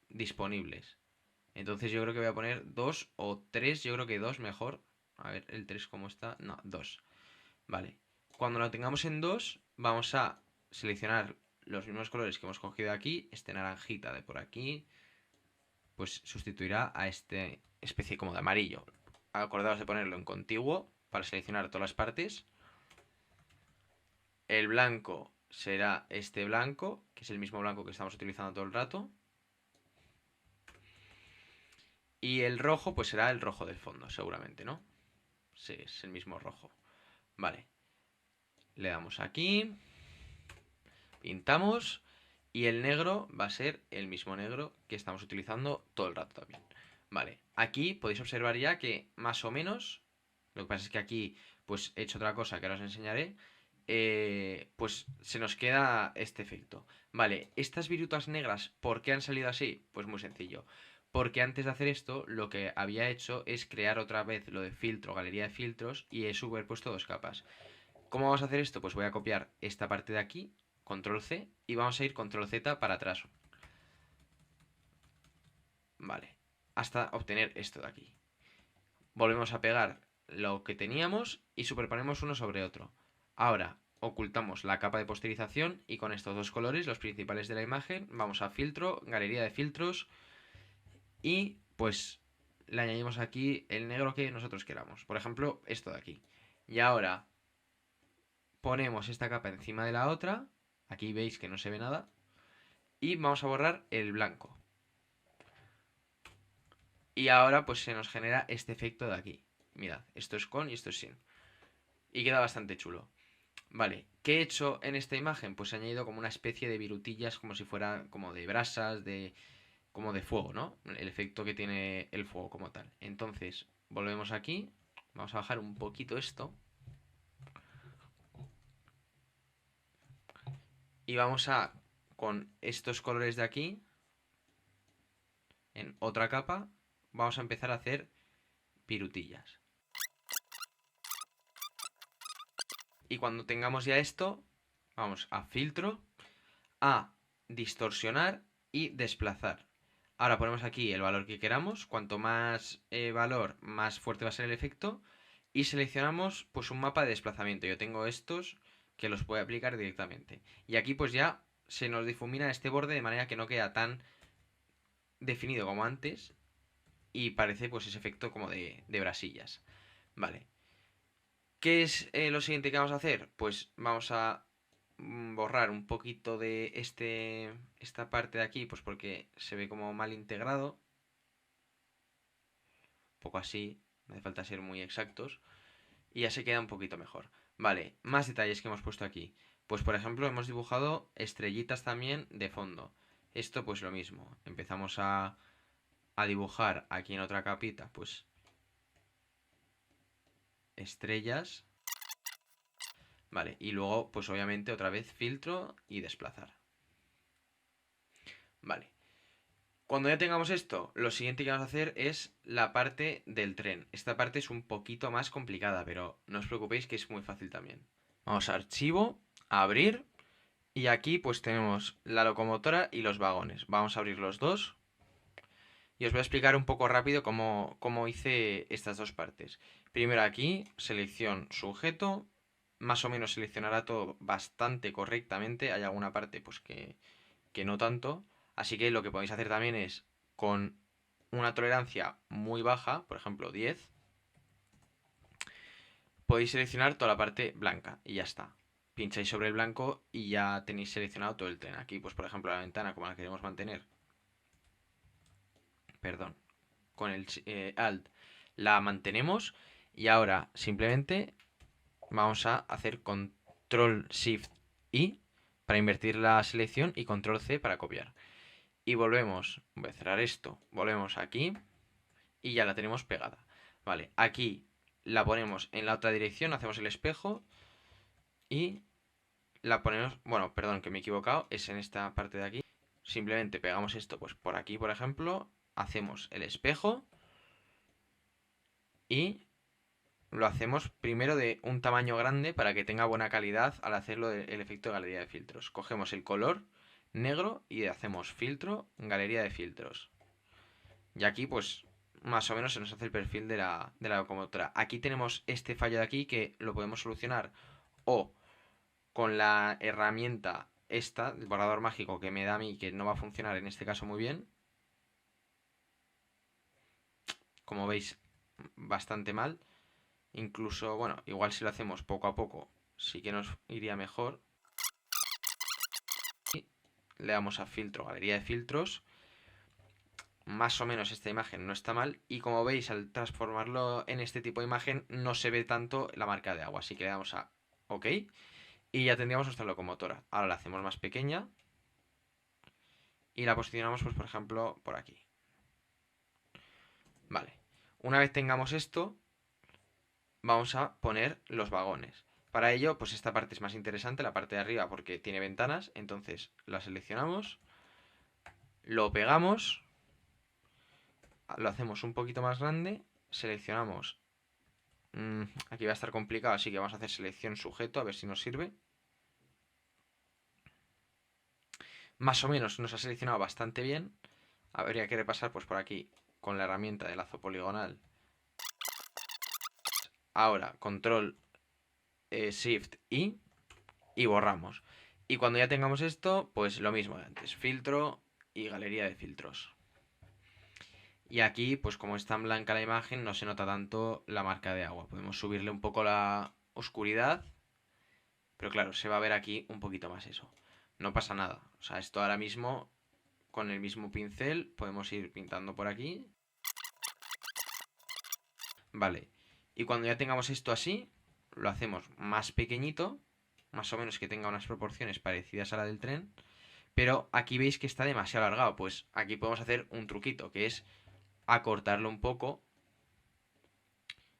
[SPEAKER 1] disponibles. Entonces yo creo que voy a poner 2 o 3, yo creo que 2 mejor. A ver, el 3 cómo está. No, 2. Vale. Cuando lo tengamos en 2, vamos a seleccionar los mismos colores que hemos cogido aquí. Este naranjita de por aquí, pues sustituirá a este especie como de amarillo. Acordaos de ponerlo en contiguo para seleccionar todas las partes. El blanco será este blanco, que es el mismo blanco que estamos utilizando todo el rato. Y el rojo, pues será el rojo del fondo, seguramente, ¿no? Sí, es el mismo rojo. Vale. Le damos aquí. Pintamos. Y el negro va a ser el mismo negro que estamos utilizando todo el rato también. Vale. Aquí podéis observar ya que más o menos. Lo que pasa es que aquí pues he hecho otra cosa que ahora os enseñaré. Pues se nos queda este efecto. Vale, estas virutas negras, ¿por qué han salido así? Pues muy sencillo. Porque antes de hacer esto, lo que había hecho es crear otra vez lo de filtro, galería de filtros, y he superpuesto dos capas. ¿Cómo vamos a hacer esto? Pues voy a copiar esta parte de aquí, control C, y vamos a ir control Z para atrás. Vale, hasta obtener esto de aquí. Volvemos a pegar lo que teníamos y superponemos uno sobre otro. Ahora ocultamos la capa de posterización y con estos dos colores, los principales de la imagen, vamos a filtro, galería de filtros y pues le añadimos aquí el negro que nosotros queramos. Por ejemplo, esto de aquí. Y ahora ponemos esta capa encima de la otra. Aquí veis que no se ve nada. Y vamos a borrar el blanco. Y ahora pues se nos genera este efecto de aquí. Mirad, esto es con y esto es sin. Y queda bastante chulo. Vale, ¿qué he hecho en esta imagen? Pues he añadido como una especie de virutillas como si fuera como de brasas, como de fuego, ¿no? El efecto que tiene el fuego como tal. Entonces, volvemos aquí. Vamos a bajar un poquito esto. Y vamos a, con estos colores de aquí,
[SPEAKER 2] en otra capa, vamos a empezar a hacer virutillas. Y cuando tengamos ya esto, vamos a filtro, a distorsionar y desplazar. Ahora ponemos aquí el valor que queramos. Cuanto más valor, más fuerte va a ser el efecto. Y seleccionamos pues un mapa de desplazamiento. Yo tengo estos que los puedo aplicar directamente. Y aquí pues ya se nos difumina este borde de manera que no queda tan definido como antes. Y parece pues ese efecto como de brasillas. Vale. ¿Qué es lo siguiente que vamos a hacer? Pues vamos a borrar un poquito de esta parte de aquí, pues porque se ve como mal integrado. Un poco así, no hace falta ser muy exactos. Y ya se queda un poquito mejor. Vale, más detalles que hemos puesto aquí. Pues por ejemplo hemos dibujado estrellitas también de fondo. Esto pues lo mismo. Empezamos a dibujar aquí en otra capita, pues estrellas. Vale, y luego pues obviamente otra vez filtro y desplazar. Vale. Cuando ya tengamos esto, lo siguiente que vamos a hacer es la parte del tren. Esta parte es un poquito más complicada, pero no os preocupéis que es muy fácil también. Vamos a archivo, a abrir, y aquí pues tenemos la locomotora y los vagones. Vamos a abrir los dos y os voy a explicar un poco rápido cómo hice estas dos partes. Primero aquí, selección sujeto, más o menos seleccionará todo bastante correctamente. Hay alguna parte pues que no tanto. Así que lo que podéis hacer también es con una tolerancia muy baja, por ejemplo 10, podéis seleccionar toda la parte blanca y ya está. Pincháis sobre el blanco y ya tenéis seleccionado todo el tren. Aquí, pues por ejemplo, la ventana como la queremos mantener, perdón, con el Alt la mantenemos y ahora simplemente vamos a hacer Control Shift I para invertir la selección y Control C para copiar. Y volvemos, voy a cerrar esto, volvemos aquí y ya la tenemos pegada. Vale, aquí la ponemos en la otra dirección, hacemos el espejo y la ponemos, bueno, perdón que me he equivocado, es en esta parte de aquí. Simplemente pegamos esto pues por aquí, por ejemplo, hacemos el espejo y lo hacemos primero de un tamaño grande para que tenga buena calidad al hacerlo el efecto de galería de filtros. Cogemos el color negro y hacemos filtro, galería de filtros. Y aquí pues más o menos se nos hace el perfil de la locomotora. Aquí tenemos este fallo de aquí que lo podemos solucionar o con la herramienta esta, el borrador mágico que me da a mí que no va a funcionar en este caso muy bien. Como veis, bastante mal. Incluso, bueno, igual si lo hacemos poco a poco, sí que nos iría mejor. Y le damos a filtro, galería de filtros. Más o menos esta imagen no está mal. Y como veis, al transformarlo en este tipo de imagen, no se ve tanto la marca de agua. Así que le damos a OK. Y ya tendríamos nuestra locomotora. Ahora la hacemos más pequeña. Y la posicionamos, pues por ejemplo, por aquí. Vale. Una vez tengamos esto, vamos a poner los vagones. Para ello, pues esta parte es más interesante, la parte de arriba, porque tiene ventanas. Entonces la seleccionamos, lo pegamos, lo hacemos un poquito más grande, seleccionamos. Aquí va a estar complicado, así que vamos a hacer selección sujeto, a ver si nos sirve. Más o menos nos ha seleccionado bastante bien. Habría que repasar pues por aquí con la herramienta de lazo poligonal. Ahora, control Shift y borramos. Y cuando ya tengamos esto, pues lo mismo de antes, filtro y galería de filtros. Y aquí, pues como es tan blanca la imagen, no se nota tanto la marca de agua. Podemos subirle un poco la oscuridad, pero claro, se va a ver aquí un poquito más eso. No pasa nada. O sea, esto ahora mismo, con el mismo pincel, podemos ir pintando por aquí. Vale. Y cuando ya tengamos esto así, lo hacemos más pequeñito, más o menos que tenga unas proporciones parecidas a la del tren. Pero aquí veis que está demasiado alargado. Pues aquí podemos hacer un truquito, que es acortarlo un poco.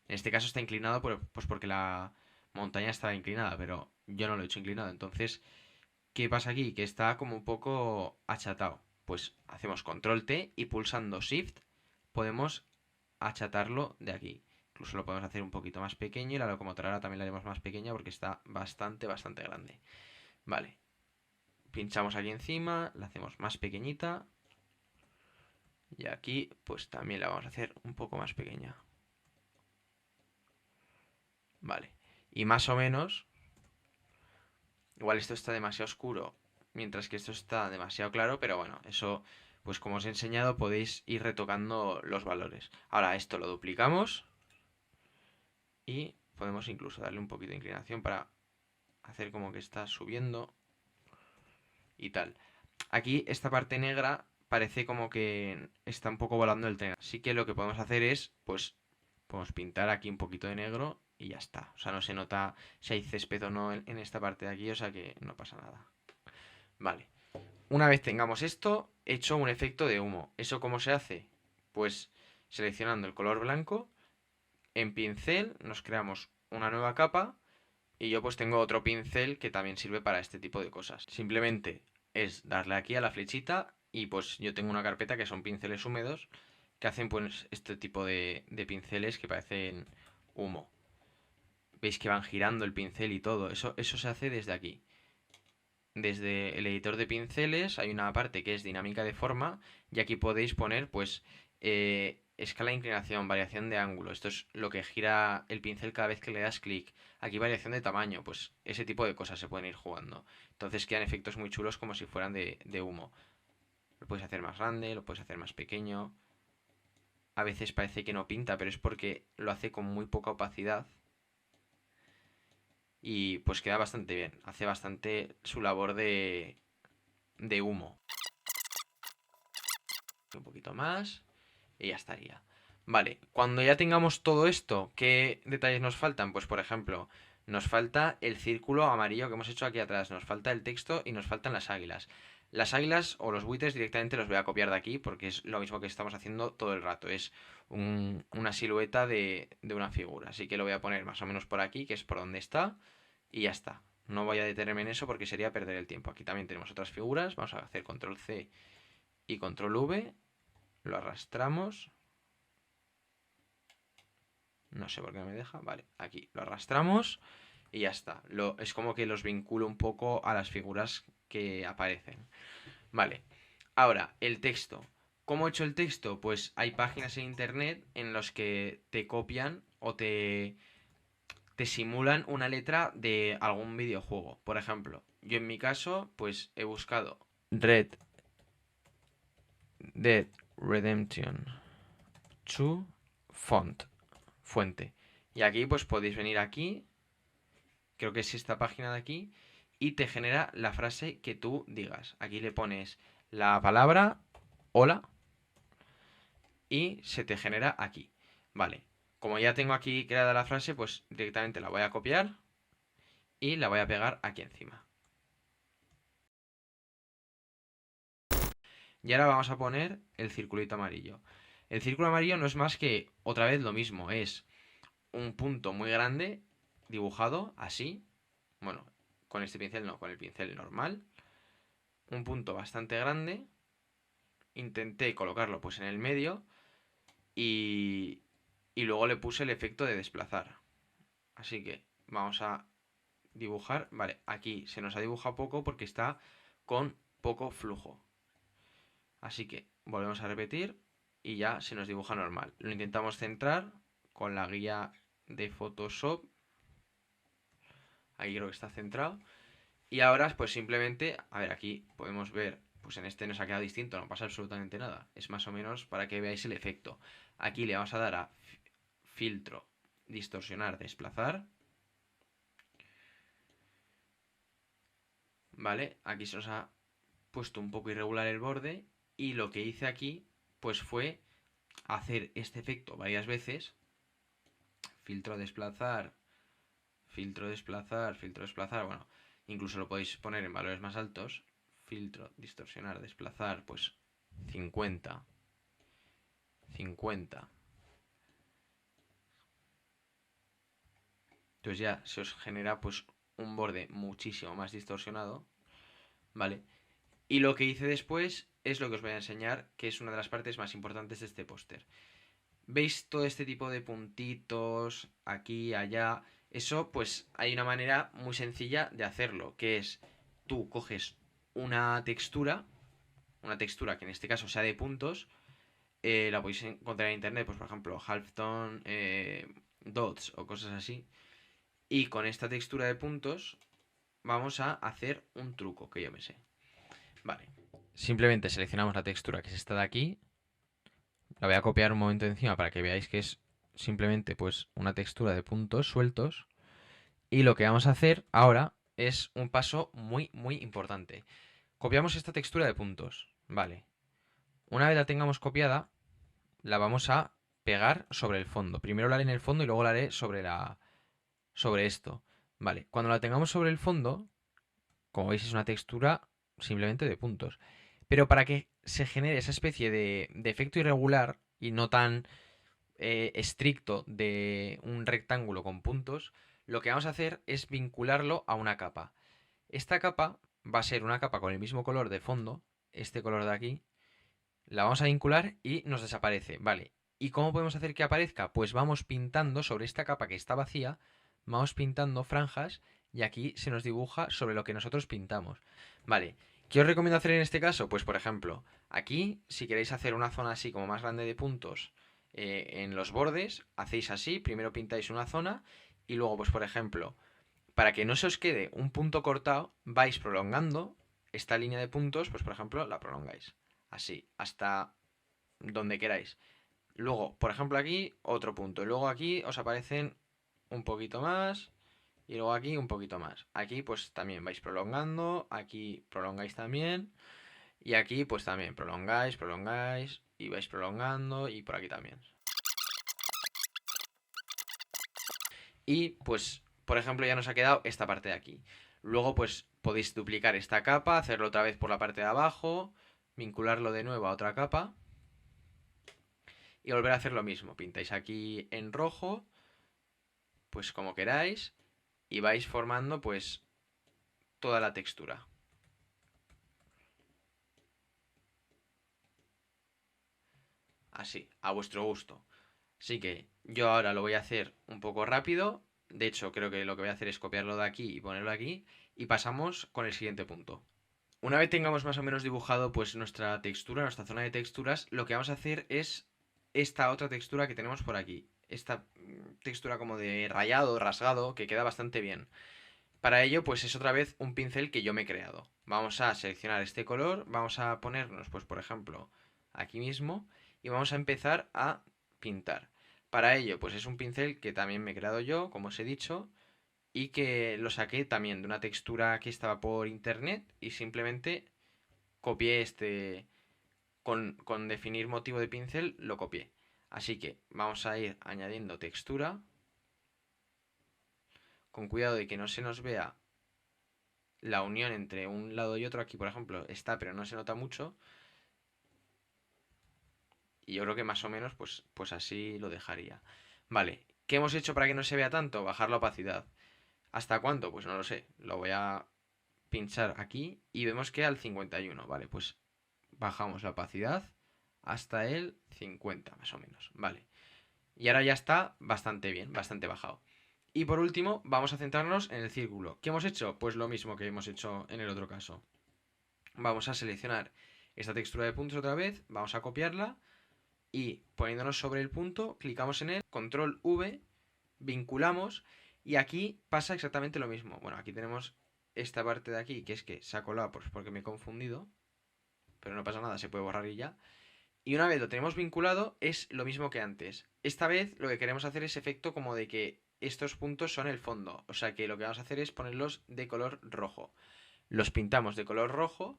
[SPEAKER 2] En este caso está inclinado pues porque la montaña estaba inclinada, pero yo no lo he hecho inclinado. Entonces, ¿qué pasa aquí? Que está como un poco achatado. pues hacemos control T y pulsando Shift podemos achatarlo de aquí. Incluso lo podemos hacer un poquito más pequeño y la locomotora también la haremos más pequeña porque está bastante grande. Vale. Pinchamos aquí encima, la hacemos más pequeñita. Y aquí pues también la vamos a hacer un poco más pequeña. Vale. Y más o menos, igual esto está demasiado oscuro, mientras que esto está demasiado claro, pero bueno, eso pues como os he enseñado podéis ir retocando los valores. Ahora esto lo duplicamos y podemos incluso darle un poquito de inclinación para hacer como que está subiendo y tal. Aquí esta parte negra parece como que está un poco volando el tren. Así que lo que podemos hacer es, pues, podemos pintar aquí un poquito de negro y ya está. O sea, no se nota si hay césped o no en esta parte de aquí, o sea que no pasa nada. Vale. Una vez tengamos esto, he hecho un efecto de humo. ¿Eso cómo se hace? Pues seleccionando el color blanco, en pincel nos creamos una nueva capa y yo pues tengo otro pincel que también sirve para este tipo de cosas. Simplemente es darle aquí a la flechita y pues yo tengo una carpeta que son pinceles húmedos que hacen pues este tipo de pinceles que parecen humo. Veis que van girando el pincel y todo. Eso se hace desde aquí. Desde el editor de pinceles hay una parte que es dinámica de forma y aquí podéis poner pues escala de inclinación, variación de ángulo. Esto es lo que gira el pincel cada vez que le das clic. Aquí variación de tamaño, pues ese tipo de cosas se pueden ir jugando. Entonces quedan efectos muy chulos como si fueran de humo. Lo puedes hacer más grande, lo puedes hacer más pequeño. A veces parece que no pinta, pero es porque lo hace con muy poca opacidad. Y pues queda bastante bien. Hace bastante su labor de humo. Un poquito más y ya estaría. Vale, cuando ya tengamos todo esto, ¿qué detalles nos faltan? Pues por ejemplo, nos falta el círculo amarillo que hemos hecho aquí atrás, nos falta el texto y nos faltan las águilas. Las águilas o los buitres directamente los voy a copiar de aquí porque es lo mismo que estamos haciendo todo el rato. Es una silueta de una figura. Así que lo voy a poner más o menos por aquí, que es por donde está. Y ya está. No voy a detenerme en eso porque sería perder el tiempo. Aquí también tenemos otras figuras. Vamos a hacer control C y control V. Lo arrastramos. No sé por qué no me deja. Vale, aquí lo arrastramos y ya está. Es como que los vinculo un poco a las figuras que aparecen. Vale, ahora el texto. ¿Cómo he hecho el texto? Pues hay páginas en internet en las que te copian o te simulan una letra de algún videojuego. Por ejemplo, yo en mi caso, pues he buscado Red Dead Redemption 2 Font. Fuente. Y aquí pues podéis venir aquí, creo que es esta página de aquí, y te genera la frase que tú digas. Aquí le pones la palabra hola y se te genera aquí. Vale, como ya tengo aquí creada la frase, pues directamente la voy a copiar y la voy a pegar aquí encima. Y ahora vamos a poner el circulito amarillo. El círculo amarillo no es más que otra vez lo mismo, es un punto muy grande dibujado así. Bueno, con este pincel no, con el pincel normal. Un punto bastante grande. Intenté colocarlo pues en el medio y luego le puse el efecto de desplazar. Así que vamos a dibujar. Vale, aquí se nos ha dibujado poco porque está con poco flujo. Así que volvemos a repetir y ya se nos dibuja normal. Lo intentamos centrar con la guía de Photoshop. Ahí creo que está centrado. Y ahora pues simplemente, a ver, aquí podemos ver, pues en este nos ha quedado distinto, no pasa absolutamente nada. Es más o menos para que veáis el efecto. Aquí le vamos a dar a filtro, distorsionar, desplazar. ¿Vale? Aquí se nos ha puesto un poco irregular el borde y lo que hice aquí pues fue hacer este efecto varias veces. Filtro, desplazar, filtro, desplazar, filtro, desplazar. Bueno, incluso lo podéis poner en valores más altos. Filtro, distorsionar, desplazar, pues 50, 50. Entonces ya se os genera pues un borde muchísimo más distorsionado, ¿vale? Y lo que hice después es lo que os voy a enseñar, que es una de las partes más importantes de este póster. ¿Veis todo este tipo de puntitos aquí, allá? Eso, pues hay una manera muy sencilla de hacerlo, que es tú coges una textura que en este caso sea de puntos, la podéis encontrar en internet, pues por ejemplo, halftone, dots o cosas así. Y con esta textura de puntos vamos a hacer un truco que yo me sé. Vale. Simplemente seleccionamos la textura que es esta de aquí. La voy a copiar un momento encima para que veáis que es simplemente pues una textura de puntos sueltos. Y lo que vamos a hacer ahora es un paso muy importante. Copiamos esta textura de puntos. Vale. Una vez la tengamos copiada, la vamos a pegar sobre el fondo. Primero la haré en el fondo y luego la haré sobre esto. Vale. Cuando la tengamos sobre el fondo, como veis es una textura simplemente de puntos. Pero para que se genere esa especie de efecto irregular y no tan estricto de un rectángulo con puntos, lo que vamos a hacer es vincularlo a una capa. Esta capa va a ser una capa con el mismo color de fondo, este color de aquí. La vamos a vincular y nos desaparece. Vale. ¿Y cómo podemos hacer que aparezca? Pues vamos pintando sobre esta capa que está vacía, vamos pintando franjas y aquí se nos dibuja sobre lo que nosotros pintamos. Vale. ¿Qué os recomiendo hacer en este caso? Pues por ejemplo, aquí si queréis hacer una zona así como más grande de puntos en los bordes, hacéis así, primero pintáis una zona y luego pues por ejemplo, para que no se os quede un punto cortado, vais prolongando esta línea de puntos, pues por ejemplo la prolongáis. Así, hasta donde queráis. Luego, por ejemplo, aquí otro punto. Y luego aquí os aparecen un poquito más. Y luego aquí un poquito más. Aquí pues también vais prolongando. Aquí prolongáis también. Y aquí pues también prolongáis, prolongáis. Y vais prolongando. Y por aquí también. Y pues, por ejemplo, ya nos ha quedado esta parte de aquí. Luego pues podéis duplicar esta capa. Hacerlo otra vez por la parte de abajo. Vincularlo de nuevo a otra capa. Y volver a hacer lo mismo. Pintáis aquí en rojo, pues como queráis, y vais formando pues toda la textura. Así, a vuestro gusto. Así que yo ahora lo voy a hacer un poco rápido. De hecho, creo que lo que voy a hacer es copiarlo de aquí y ponerlo aquí. Y pasamos con el siguiente punto. Una vez tengamos más o menos dibujado pues nuestra textura, nuestra zona de texturas, lo que vamos a hacer es esta otra textura que tenemos por aquí. Esta textura como de rayado, rasgado, que queda bastante bien. Para ello, pues es otra vez un pincel que yo me he creado. Vamos a seleccionar este color, vamos a ponernos, pues por ejemplo, aquí mismo, y vamos a empezar a pintar. Para ello, pues es un pincel que también me he creado yo, como os he dicho, y que lo saqué también de una textura que estaba por internet y simplemente copié este, con definir motivo de pincel, lo copié. Así que vamos a ir añadiendo textura, con cuidado de que no se nos vea la unión entre un lado y otro. Aquí, por ejemplo, está, pero no se nota mucho. Y yo creo que más o menos, pues así lo dejaría. Vale, ¿qué hemos hecho para que no se vea tanto? Bajar la opacidad. ¿Hasta cuánto? Pues no lo sé. Lo voy a pinchar aquí y vemos que al 51. Vale, pues bajamos la opacidad hasta el 50, más o menos. Vale. Y ahora ya está bastante bien, bastante bajado. Y por último, vamos a centrarnos en el círculo. ¿Qué hemos hecho? Pues lo mismo que hemos hecho en el otro caso. Vamos a seleccionar esta textura de puntos otra vez, vamos a copiarla y poniéndonos sobre el punto, clicamos en él, control V, vinculamos y aquí pasa exactamente lo mismo. Bueno, aquí tenemos esta parte de aquí que es que se ha colado pues porque me he confundido, pero no pasa nada, se puede borrar y ya. Y una vez lo tenemos vinculado, es lo mismo que antes. Esta vez lo que queremos hacer es efecto como de que estos puntos son el fondo. O sea que lo que vamos a hacer es ponerlos de color rojo. Los pintamos de color rojo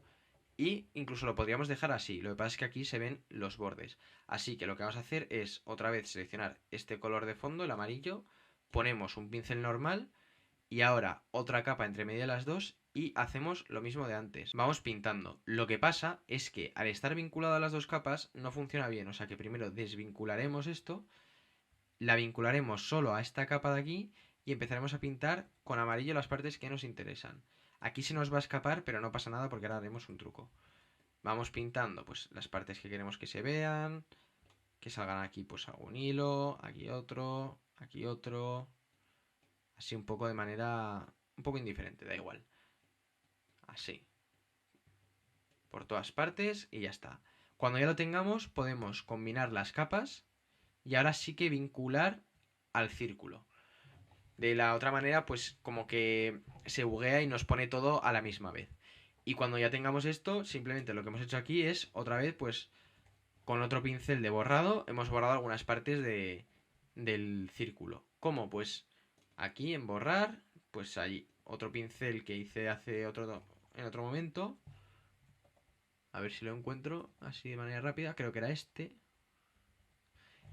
[SPEAKER 2] y incluso lo podríamos dejar así. Lo que pasa es que aquí se ven los bordes. Así que lo que vamos a hacer es otra vez seleccionar este color de fondo, el amarillo. Ponemos un pincel normal y ahora otra capa entre medio de las dos y hacemos lo mismo de antes. Vamos pintando. Lo que pasa es que al estar vinculado a las dos capas no funciona bien. O sea que primero desvincularemos esto, la vincularemos solo a esta capa de aquí y empezaremos a pintar con amarillo las partes que nos interesan. Aquí se nos va a escapar, pero no pasa nada porque ahora haremos un truco. Vamos pintando pues las partes que queremos que se vean, que salgan aquí pues algún hilo, aquí otro, así un poco de manera un poco indiferente, da igual. Así. Por todas partes y ya está. Cuando ya lo tengamos podemos combinar las capas y ahora sí que vincular al círculo. De la otra manera pues como que se buguea y nos pone todo a la misma vez. Y cuando ya tengamos esto, simplemente lo que hemos hecho aquí es otra vez pues con otro pincel de borrado hemos borrado algunas partes del círculo. ¿Cómo? Pues aquí en borrar, pues hay otro pincel que hice en otro momento. A ver si lo encuentro así de manera rápida. Creo que era este.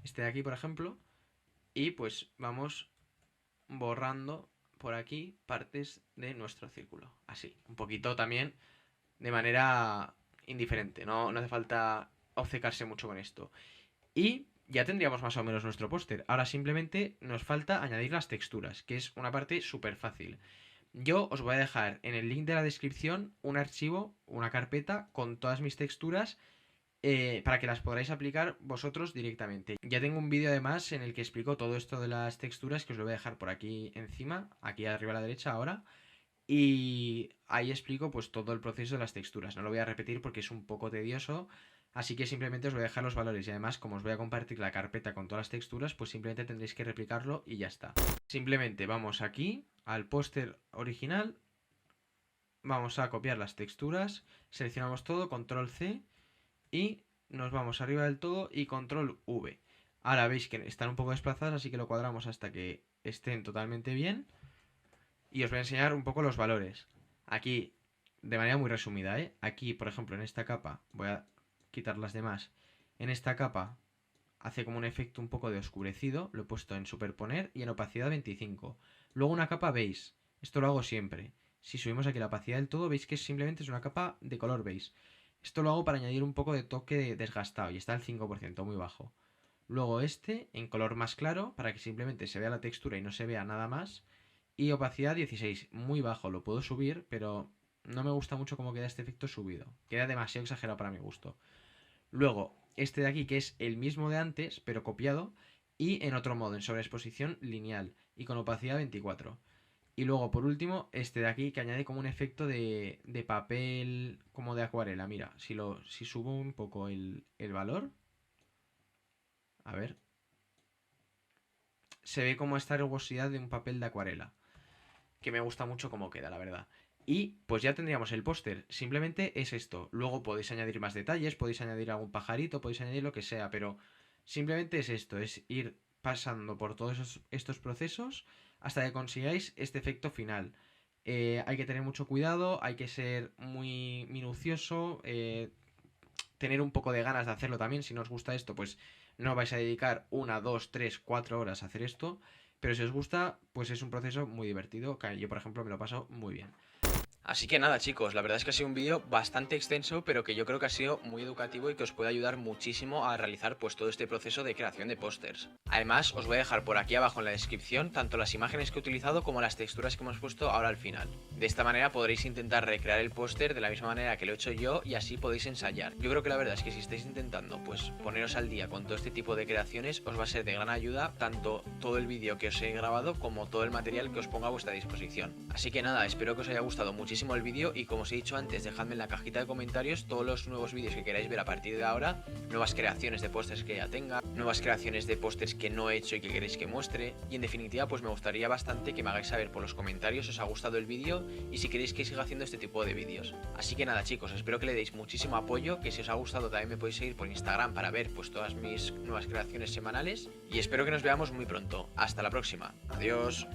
[SPEAKER 2] Este de aquí, por ejemplo. Y pues vamos borrando por aquí partes de nuestro círculo. Así, un poquito también de manera indiferente. No hace falta obcecarse mucho con esto. Y ya tendríamos más o menos nuestro póster. Ahora simplemente nos falta añadir las texturas, que es una parte súper fácil. Yo os voy a dejar en el link de la descripción un archivo, una carpeta con todas mis texturas para que las podráis aplicar vosotros directamente. Ya tengo un vídeo además en el que explico todo esto de las texturas, que os lo voy a dejar por aquí encima, aquí arriba a la derecha ahora. Y ahí explico pues todo el proceso de las texturas. No lo voy a repetir porque es un poco tedioso. Así que simplemente os voy a dejar los valores y además como os voy a compartir la carpeta con todas las texturas, pues simplemente tendréis que replicarlo y ya está. Simplemente vamos aquí al póster original, vamos a copiar las texturas, seleccionamos todo, control C y nos vamos arriba del todo y control V. Ahora veis que están un poco desplazadas, así que lo cuadramos hasta que estén totalmente bien y os voy a enseñar un poco los valores. Aquí, de manera muy resumida, aquí por ejemplo en esta capa voy a quitar las demás. En esta capa hace como un efecto un poco de oscurecido, lo he puesto en superponer y en opacidad 25. Luego una capa beige, esto lo hago siempre. Si subimos aquí la opacidad del todo, veis que simplemente es una capa de color beige. Esto lo hago para añadir un poco de toque desgastado y está al 5%, muy bajo. Luego este en color más claro, para que simplemente se vea la textura y no se vea nada más. Y opacidad 16, muy bajo, lo puedo subir, pero no me gusta mucho cómo queda este efecto subido. Queda demasiado exagerado para mi gusto. Luego, este de aquí, que es el mismo de antes, pero copiado, y en otro modo, en sobreexposición lineal, y con opacidad 24. Y luego, por último, este de aquí, que añade como un efecto de papel, como de acuarela. Mira, si subo un poco el valor, a ver, se ve como esta rugosidad de un papel de acuarela, que me gusta mucho cómo queda, la verdad. Y pues ya tendríamos el póster. Simplemente es esto. Luego podéis añadir más detalles, podéis añadir algún pajarito, podéis añadir lo que sea, pero simplemente es esto, es ir pasando por todos estos procesos hasta que consigáis este efecto final. Hay que tener mucho cuidado, hay que ser muy minucioso, tener un poco de ganas de hacerlo también. Si no os gusta esto, pues no vais a dedicar 1, 2, 3, 4 horas a hacer esto. Pero si os gusta, pues es un proceso muy divertido, que yo por ejemplo me lo paso muy bien.
[SPEAKER 1] Así que nada chicos, la verdad es que ha sido un vídeo bastante extenso, pero que yo creo que ha sido muy educativo y que os puede ayudar muchísimo a realizar pues todo este proceso de creación de pósters. Además, os voy a dejar por aquí abajo en la descripción tanto las imágenes que he utilizado como las texturas que hemos puesto ahora al final. De esta manera podréis intentar recrear el póster de la misma manera que lo he hecho yo y así podéis ensayar. Yo creo que la verdad es que si estáis intentando pues poneros al día con todo este tipo de creaciones, os va a ser de gran ayuda tanto todo el vídeo que os he grabado como todo el material que os ponga a vuestra disposición. Así que nada, espero que os haya gustado muchísimo el vídeo y como os he dicho antes, dejadme en la cajita de comentarios todos los nuevos vídeos que queráis ver a partir de ahora, nuevas creaciones de pósters que ya tenga, nuevas creaciones de pósters que no he hecho y que queréis que muestre, y en definitiva pues me gustaría bastante que me hagáis saber por los comentarios si os ha gustado el vídeo y si queréis que siga haciendo este tipo de vídeos. Así que nada chicos, espero que le deis muchísimo apoyo, que si os ha gustado también me podéis seguir por Instagram para ver pues todas mis nuevas creaciones semanales y espero que nos veamos muy pronto. Hasta la próxima. Adiós.